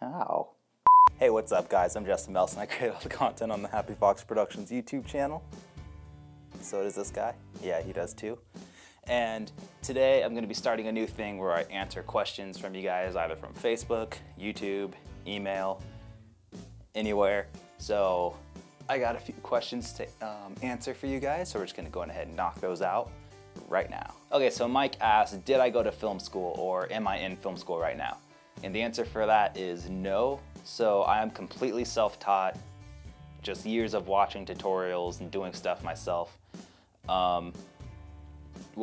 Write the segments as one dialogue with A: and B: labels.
A: Ow. Hey, what's up guys? I'm Justin Melson. I create all the content on the Happy Fox Productions YouTube channel. So does this guy. Yeah, he does too. And today I'm going to be starting a new thing where I answer questions from you guys, either from Facebook, YouTube, email, anywhere. So I got a few questions to answer for you guys, so we're just going to go ahead and knock those out right now. Okay, so Mike asked, did I go to film school or am I in film school right now? And the answer for that is no. So I am completely self-taught, just years of watching tutorials and doing stuff myself. What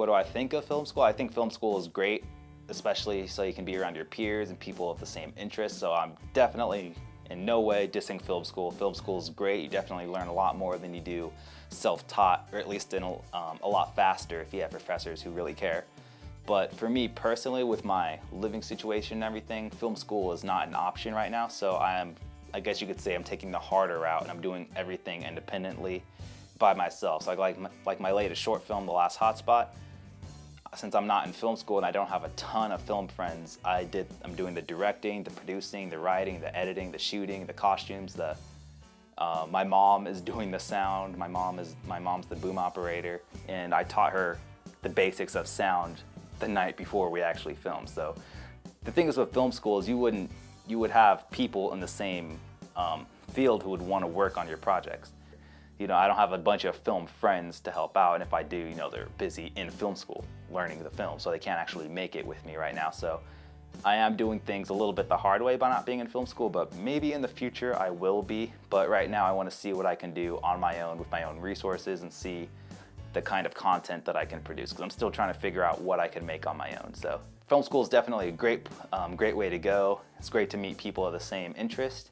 A: do I think of film school? I think film school is great, especially so you can be around your peers and people of the same interests. So I'm definitely in no way dissing film school. Film school is great. You definitely learn a lot more than you do self-taught, or at least in a lot faster if you have professors who really care. But for me personally, with my living situation and everything, film school is not an option right now. So I guess you could say I'm taking the harder route and I'm doing everything independently by myself. So like my latest short film, The Last Hotspot, since I'm not in film school and I don't have a ton of film friends, I'm doing the directing, the producing, the writing, the editing, the shooting, the costumes. My mom is doing the sound. My mom's the boom operator, and I taught her the basics of sound the night before we actually filmed. So the thing is with film school is you would have people in the same field who would want to work on your projects. You know, I don't have a bunch of film friends to help out, and if I do, you know, they're busy in film school learning the film, so they can't actually make it with me right now. So I am doing things a little bit the hard way by not being in film school, but maybe in the future I will be. But right now I want to see what I can do on my own with my own resources and see the kind of content that I can produce, because I'm still trying to figure out what I can make on my own. So film school is definitely a great way to go. It's great to meet people of the same interest,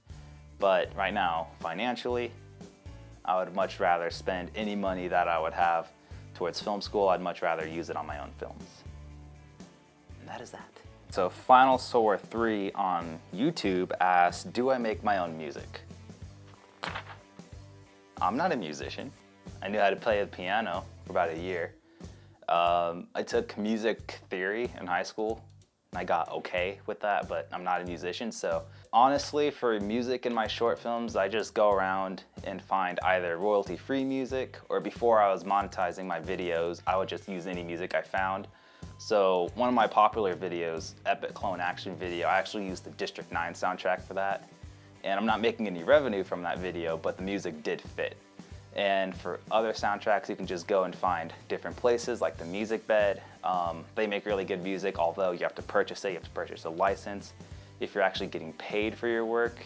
A: but right now, financially, I would much rather spend any money that I would have towards film school. I'd much rather use it on my own films. And that is that. So Final Sore 3 on YouTube asked, do I make my own music? I'm not a musician. I knew how to play the piano for about a year. I took music theory in high school, and I got okay with that, but I'm not a musician. So honestly, for music in my short films, I just go around and find either royalty-free music, or before I was monetizing my videos, I would just use any music I found. So one of my popular videos, Epic Clone Action Video, I actually used the District 9 soundtrack for that. And I'm not making any revenue from that video, but the music did fit. And for other soundtracks, you can just go and find different places like the Music Bed. They make really good music, although you have to purchase it, you have to purchase a license. If you're actually getting paid for your work,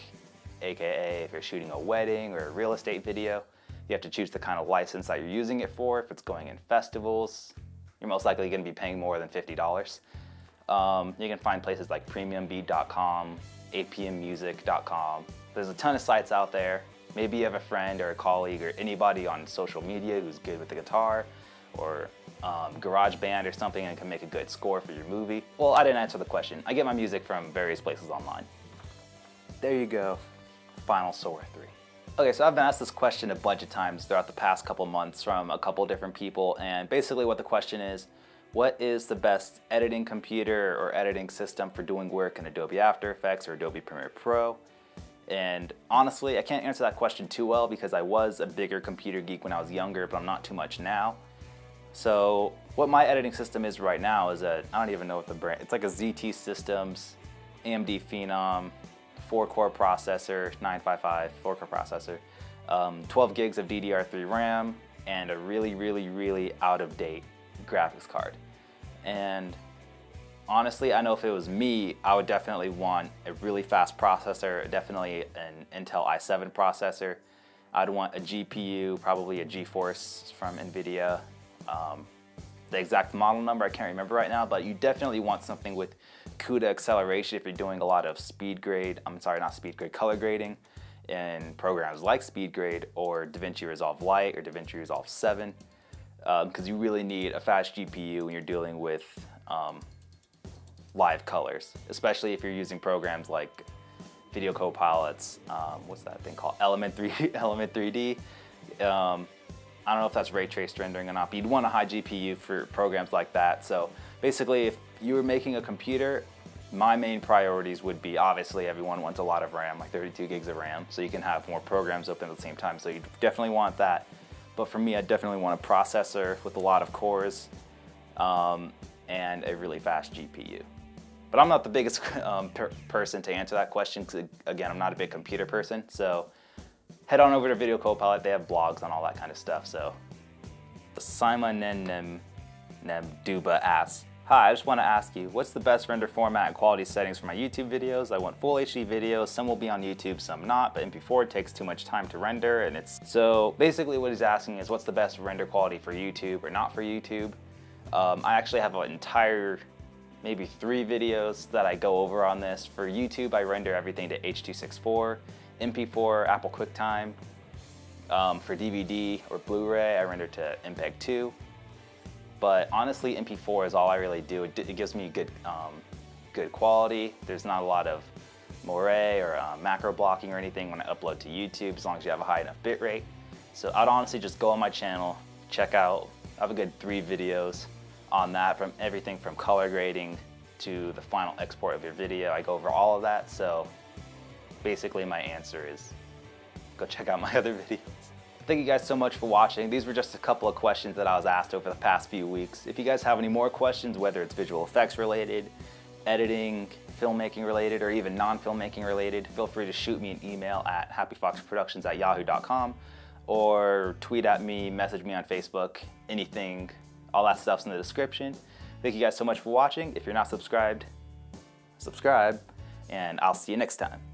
A: AKA if you're shooting a wedding or a real estate video, you have to choose the kind of license that you're using it for. If it's going in festivals, you're most likely going to be paying more than $50. You can find places like premiumbeat.com, apmmusic.com. There's a ton of sites out there. Maybe you have a friend or a colleague or anybody on social media who's good with the guitar, or GarageBand or something, and can make a good score for your movie. Well, I didn't answer the question. I get my music from various places online. There you go, Final Sore 3. Okay, so I've been asked this question a bunch of times throughout the past couple months from a couple different people, and basically what the question is, what is the best editing computer or editing system for doing work in Adobe After Effects or Adobe Premiere Pro? And honestly, I can't answer that question too well because I was a bigger computer geek when I was younger, but I'm not too much now. So what my editing system is right now is I don't even know what the brand, it's like a ZT Systems AMD Phenom 4-core processor, 955 4-core processor, 12 gigs of DDR3 RAM, and a really out-of-date graphics card. And honestly, I know if it was me, I would definitely want a really fast processor, definitely an Intel i7 processor. I'd want a GPU, probably a GeForce from NVIDIA. The exact model number I can't remember right now, but you definitely want something with CUDA acceleration if you're doing a lot of color grading in programs like SpeedGrade or DaVinci Resolve Lite or DaVinci Resolve 7, because you really need a fast GPU when you're dealing with live colors, especially if you're using programs like Video Copilot's, what's that thing called? Element 3D. I don't know if that's ray traced rendering or not, but you'd want a high GPU for programs like that. So basically, if you were making a computer, my main priorities would be, obviously everyone wants a lot of RAM, like 32 gigs of RAM, so you can have more programs open at the same time, so you definitely want that. But for me, I definitely want a processor with a lot of cores and a really fast GPU. But I'm not the biggest person to answer that question, because again, I'm not a big computer person, so head on over to Video Copilot. They have blogs on all that kind of stuff. So Simon Duba asks, hi, I just want to ask you, what's the best render format and quality settings for my YouTube videos? I want full HD videos. Some will be on YouTube, some not, but MP4 takes too much time to render, and it's... So basically what he's asking is what's the best render quality for YouTube or not for YouTube. I actually have an entire, maybe 3 videos that I go over on this. For YouTube, I render everything to H.264, MP4, Apple QuickTime. For DVD or Blu-ray, I render to MPEG 2. But honestly, MP4 is all I really do. It gives me good quality. There's not a lot of moire or macro blocking or anything when I upload to YouTube, as long as you have a high enough bitrate. So I'd honestly just go on my channel, check out, I have a good 3 videos on that, from everything from color grading to the final export of your video. I go over all of that, so basically my answer is go check out my other videos. Thank you guys so much for watching. These were just a couple of questions that I was asked over the past few weeks. If you guys have any more questions, whether it's visual effects related, editing, filmmaking related, or even non-filmmaking related, feel free to shoot me an email at happyfoxproductions@yahoo.com or tweet at me, message me on Facebook, anything. All that stuff's in the description. Thank you guys so much for watching. If you're not subscribed, subscribe, and I'll see you next time.